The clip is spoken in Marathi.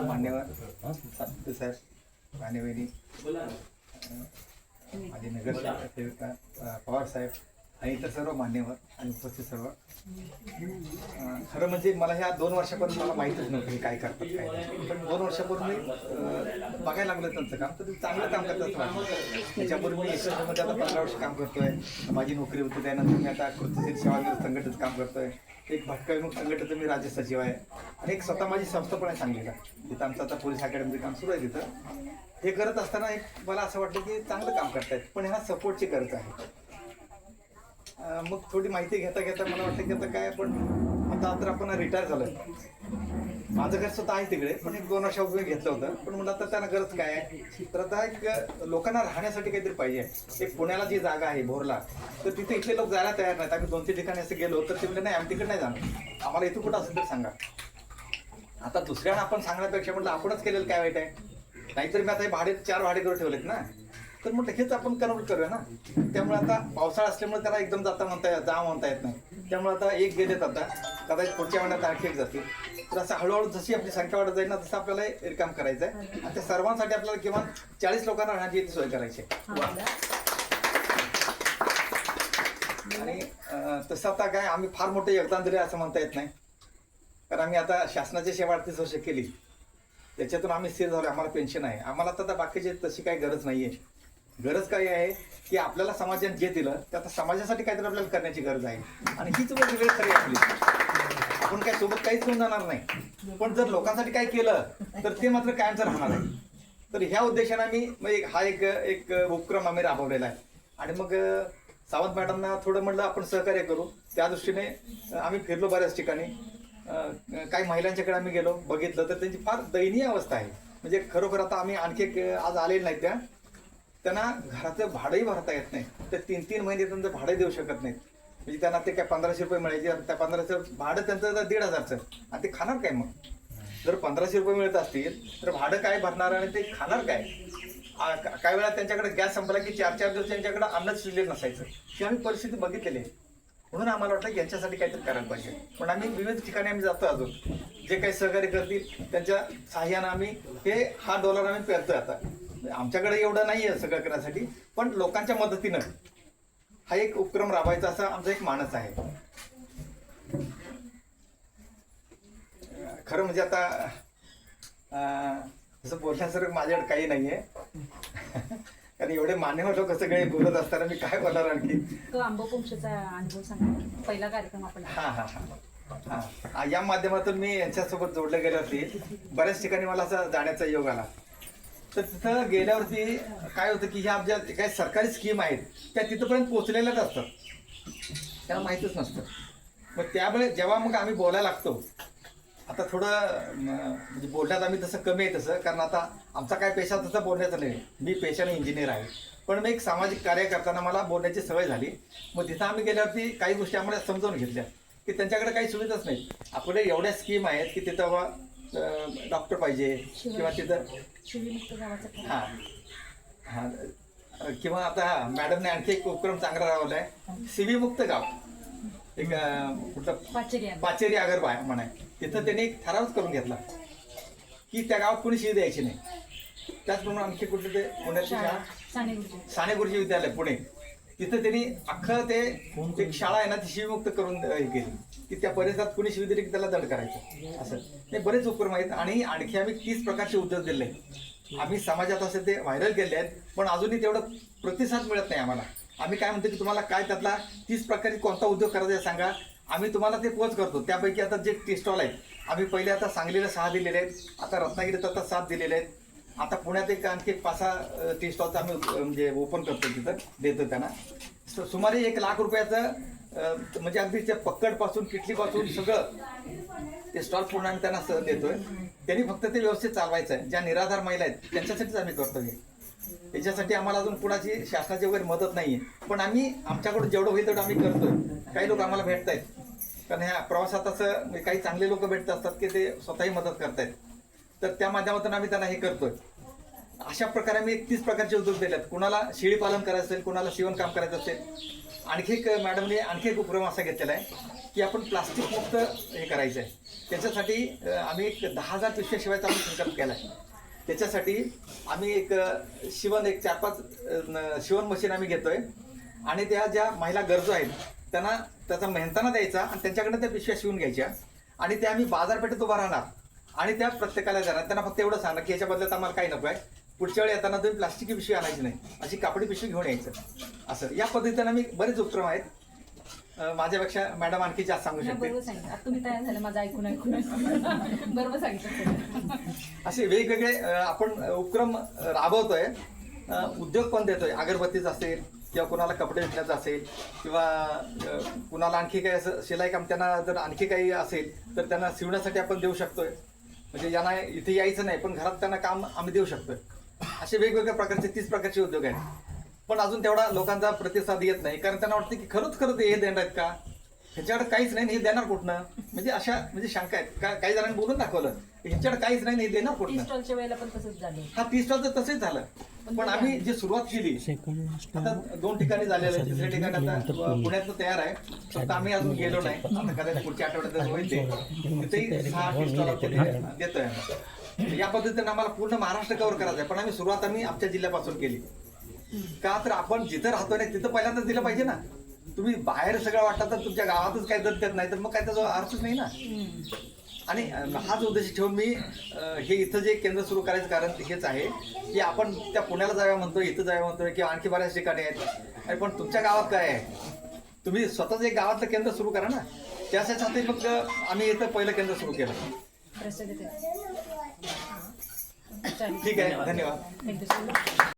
मान्यवर साहेब राणेवेणी माझे नगरसेविका पवार साहेब आणि इतर सर्व मान्यवर आणि उपस्थित सर्व, खरं म्हणजे मला ह्या 2 वर्षापर्यंत मला माहीतच नव्हतं काय करतात काय नाही. पण 2 वर्षापूर्वी मी बघायला लागलं त्यांचं काम, तर ते चांगलं काम करतात असं वाटतं. त्याच्यापूर्वी मी यशस्वीमध्ये आता 15 वर्ष काम करतोय. माझी नोकरी होती, त्यानंतर मी आता कृतीशील सेवा संघटनेचं काम करतोय. एक भटका विमुक्त संघटनेचं मी राज्य सचिव आहे आणि एक स्वतः माझी संस्था पण आहे सांगलीला. तिथं आमचं आता पोलीस अकॅडमीचं काम सुरू आहे. तिथं हे करत असताना एक मला असं वाटतं की चांगलं काम करतायत, पण ह्या सपोर्टची गरज आहे. मग थोडी माहिती घेता घेता मला वाटतं की आता काय, पण आता तर आपण रिटायर झालोय. माझं घर स्वतः आहे तिकडे, पण एक 2 वर्षापूर्वी घेतलं होतं. पण म्हणलं आता त्यांना गरज काय आहे, तर आता एक लोकांना राहण्यासाठी काहीतरी पाहिजे. एक पुण्याला जी जागा आहे भोरला, तर तिथे इथले लोक जायला तयार नाहीत. आम्ही 2-3 ठिकाणी असं गेलो तर ते म्हणजे नाही, आम्ही तिकडे नाही जाणार, आम्हाला इथं कुठं असेल तर सांगा. आता दुसऱ्यांना आपण सांगण्यापेक्षा म्हटलं आपणच केलेलं काय वाईट आहे. नाहीतर मी आता हे भाडे 4 भाडेकरू ठेवलेत ना, तर म्हटलं हेच आपण कन्वर्ट करूया ना. त्यामुळे आता पावसाळा असल्यामुळे त्याला एकदम जा म्हणता येत नाही. त्यामुळे आता एक गेलेत, आता कदाचित पुढच्या महिन्यात आणखी एक जातील. तर असं हळूहळू जशी आपली संख्या वाढत जाईल ना, तसं आपल्याला रिकाम करायचं आहे. आणि त्या सर्वांसाठी आपल्याला किमान 40 लोकांना राहण्याची सोय करायची आहे. आणि तसं आता काय आम्ही फार मोठे योगदान दिले असं म्हणता येत नाही, कारण आम्ही आता शासनाची सेवा 38 वर्ष केली. त्याच्यातून आम्ही स्थिर झालो, आम्हाला पेन्शन आहे. आम्हाला आता बाकीची तशी काही गरज नाही आहे. गरज काय आहे की आपल्याला समाजाने जे दिलं ते आता समाजासाठी काहीतरी आपल्याला करण्याची गरज आहे. आणि हीच वेळ खरी आपली. आपण काय सोबत काहीच घेऊन जाणार नाही, पण जर लोकांसाठी काय केलं तर ते मात्र कायमचं राहणार आहे. तर ह्या उद्देशाने आम्ही हा एक उपक्रम आम्ही राबवलेला आहे. आणि मग सावंत मॅडमना थोडं म्हटलं आपण सहकार्य करू. त्या दृष्टीने आम्ही फिरलो बऱ्याच ठिकाणी. काही महिलांच्याकडे आम्ही गेलो, बघितलं तर त्यांची फार दयनीय अवस्था आहे. म्हणजे खरोखर आता आम्ही आणखी आज आलेले नाहीत, त्यांना घराचं भाडंही भरता येत नाही. तर 3-3 महिने त्यांचं भाडं देऊ शकत नाहीत. म्हणजे त्यांना ते काय 1500 रुपये मिळायचे, त्या 1500 भाडं त्यांचं 1,500चं. आणि ते खाणार काय? मग जर 1500 रुपये मिळत असतील तर भाडं काय भरणार आणि ते खाणार काय? काही वेळा त्यांच्याकडे गॅस संपला की 4-4 दिवस त्यांच्याकडे अन्नच शिल्लक नसायचं. ही आम्ही परिस्थिती बघितलेली आहे. म्हणून आम्हाला वाटलं की यांच्यासाठी काहीतरी करायला पाहिजे. पण आम्ही विविध ठिकाणी आम्ही जातो. अजून जे काही सहकार्य करतील त्यांच्या सहाय्यानं आम्ही हा डॉलर आम्ही पेरतोय. आता आमच्याकडे एवढं नाही आहे सगळं करण्यासाठी, पण लोकांच्या मदतीनं हा एक उपक्रम राबवायचा असा आमचा एक मानस आहे. खरं म्हणजे आता तसं बोलण्यासारखं माझ्याकडे काही नाही आहे, कारण एवढे मान्यवर लोक सगळे बोलत असताना मी काय बोलणार आणखी. आंबोपुंशीचा अनुभव सांगा, पहिला कार्यक्रम आपण. हा, या माध्यमातून मी यांच्यासोबत जोडले गेल्यावरती बऱ्याच ठिकाणी मला असा जाण्याचा योग आला. तर तिथं गेल्यावरती काय होतं की ह्या ज्या काही सरकारी स्कीम आहेत त्या तिथंपर्यंत पोहोचलेल्याच असतात, त्याला माहीतच नसतं. मग त्यामुळे जेव्हा मग आम्ही बोलायला लागतो, आता थोडं म्हणजे बोलण्यात आम्ही तसं कमी आहे तसं, कारण आता आमचा काय पेशा तसा बोलण्याचा नाही. मी पेशाने इंजिनियर आहे, पण मी एक सामाजिक कार्य करताना मला बोलण्याची सवय झाली. मग तिथं आम्ही गेल्यावरती काही गोष्टी आम्हाला समजावून घेतल्या की त्यांच्याकडे काही सुविधाच नाही. आपले एवढ्या स्कीम आहेत की तिथं बाबा डॉक्टर पाहिजे किंवा तिथं किंवा आता मॅडमने आणखी एक उपक्रम चांगला राबवला आहे, सीव्ही मुक्त गाव. एक कुठलं पाचेरी आगरबा म्हणाय, तिथं त्यांनी एक ठरावच करून घेतला की त्या गावात कोणी शिवी द्यायची नाही. त्याचप्रमाणे आणखी कुठलं ते पुण्याची साने गुरुजी विद्यालय पुणे, तिथं त्यांनी अख्खं ते एक शाळा आहे ना ती शिवीमुक्त करून हे केली की त्या परिसरात कोणी शिवी दिली की त्याला दंड करायचं. असं हे बरेच उपक्रम आहेत. आणि आणखी आम्ही 30 प्रकारचे उद्योग दिले आहेत. आम्ही समाजात असे ते व्हायरल केले आहेत, पण अजूनही तेवढं प्रतिसाद मिळत नाही आम्हाला. आम्ही काय म्हणतो की तुम्हाला काय त्यातला 30 प्रकारचे कोणता उद्योग करायचा आहे सांगा, आम्ही तुम्हाला ते पोच करतो. त्यापैकी आता जे टी स्टॉल आहेत, आम्ही पहिले आता सांगलीला 6 दिलेले आहेत, आता रत्नागिरीत आता 7 दिलेले आहेत. आता पुण्यात एक आणखी 5-6 टी स्टॉलचं आम्ही म्हणजे ओपन करतो, तिथं देतो त्यांना. सुमारे 1 लाख रुपयाचं म्हणजे अगदी त्या पक्कडपासून किटलीपासून सगळं ते स्टॉल पूर्ण आम्ही त्यांना देतोय. त्यांनी फक्त ते व्यवस्थित चालवायचं आहे. ज्या निराधार महिला आहेत त्यांच्यासाठीच आम्ही करतो हे. त्याच्यासाठी आम्हाला अजून कुणाची शासनाची वगैरे मदत नाही आहे, पण आम्ही आमच्याकडून जेवढं होईल तेवढं आम्ही करतोय. काही लोक आम्हाला भेटत आहेत, कारण ह्या प्रवासात असं काही चांगले लोक भेटत असतात की ते स्वतःही मदत करतायत, तर त्या माध्यमातून आम्ही त्यांना हे करतोय. अशा प्रकारे आम्ही 31 प्रकारचे उद्योग दिलेत. कुणाला शेळीपालन करायचं असेल, कुणाला शिवणकाम करायचं असेल. आणखी एक मॅडमने आणखी एक उपक्रम असा घेतलेला आहे की की आपण प्लास्टिक मुक्त हे करायचं आहे. त्याच्यासाठी आम्ही एक 10,000 पिशव्या शिवायचा आम्ही संकल्प केला आहे. त्याच्यासाठी आम्ही एक 4-5 शिवण मशीन आम्ही घेतोय आणि त्या ज्या महिला गरजू आहेत त्यांना त्याचा मेहनताना द्यायचा आणि त्यांच्याकडनं त्या पिशव्या शिवून घ्यायच्या आणि त्या आम्ही बाजारपेठेत उभा राहणार आणि त्या प्रत्येकाला देणार. त्यांना फक्त एवढं सांगणार की याच्या बदल्यात आम्हाला काही नको आहे, पुढच्या वेळी येताना तुम्ही प्लास्टिकची पिशवी आणायची नाही, अशी कापडी पिशवी घेऊन यायचं. असं या पद्धतीनं आम्ही बरेच उपक्रम आहेत. माझ्यापेक्षा मॅडम आणखी जास्त सांगू शकते. बरोबर सांगितलं. आता तुम्ही तयार झाले माझं ऐकून बरोबर सांगितलं. असे वेगवेगळे आपण उपक्रम राबवतोय. उद्योग पण देतोय. अगरबत्तीचा असेल किंवा कुणाला कपडे विकण्याचं असेल किंवा कुणाला आणखी काही असं शिलाई काम त्यांना जर आणखी काही असेल तर त्यांना शिवण्यासाठी आपण देऊ शकतोय. म्हणजे यांना इथे यायचं नाही पण घरात त्यांना काम आम्ही देऊ शकतोय. असे वेगवेगळ्या प्रकारचे 30 प्रकारचे उद्योग आहेत. पण अजून तेवढा लोकांचा प्रतिसाद येत नाही कारण त्यांना वाटतं की खरंच हे देणार आहेत का, ह्याच्याकडे काहीच नाही, हे देणार कुठनं, म्हणजे अशा म्हणजे शंका आहेत. काही जणांनी बोलून दाखवलं ह्याच्याकडे काहीच नाही, हे देणार कुठनं. स्टॉलच्या वेळेला पण तसंच झालं. हा 30 स्टॉलचं तसंच झालं. पण आम्ही जी सुरुवात केली आता 2 ठिकाणी झालेलं आहे, 3ऱ्या ठिकाणी आता पुण्यातलं तयार आहे. फक्त आम्ही अजून गेलो नाही. आता कदाचित पुढच्या आठवड्यात होईल तिथेही 6 स्टॉल देतोय. या पद्धतीने आम्हाला पूर्ण महाराष्ट्र कव्हर करायचं आहे. पण आम्ही सुरुवात आमच्या जिल्ह्यापासून केली. का तर आपण जिथं राहतोय ना तिथं पहिल्यांदा दिलं पाहिजे ना. तुम्ही बाहेर सगळं वाटतं तर तुमच्या गावातच काही दर देत नाही तर मग काय त्याचा अर्थच नाही ना. आणि हाच उद्देश ठेवून मी हे इथं जे केंद्र सुरू करायचं कारण हेच आहे की आपण त्या पुण्याला जाव्या म्हणतोय, इथं जाव्या म्हणतोय किंवा आणखी बऱ्याच ठिकाणी आहेत. आणि पण तुमच्या गावात काय आहे, तुम्ही स्वतःच एक गावातलं केंद्र सुरू करा ना. त्यासाठी मग आम्ही इथं पहिलं केंद्र सुरू केलं. प्रसिद्ध ठीक आहे, धन्यवाद. Thank you so much.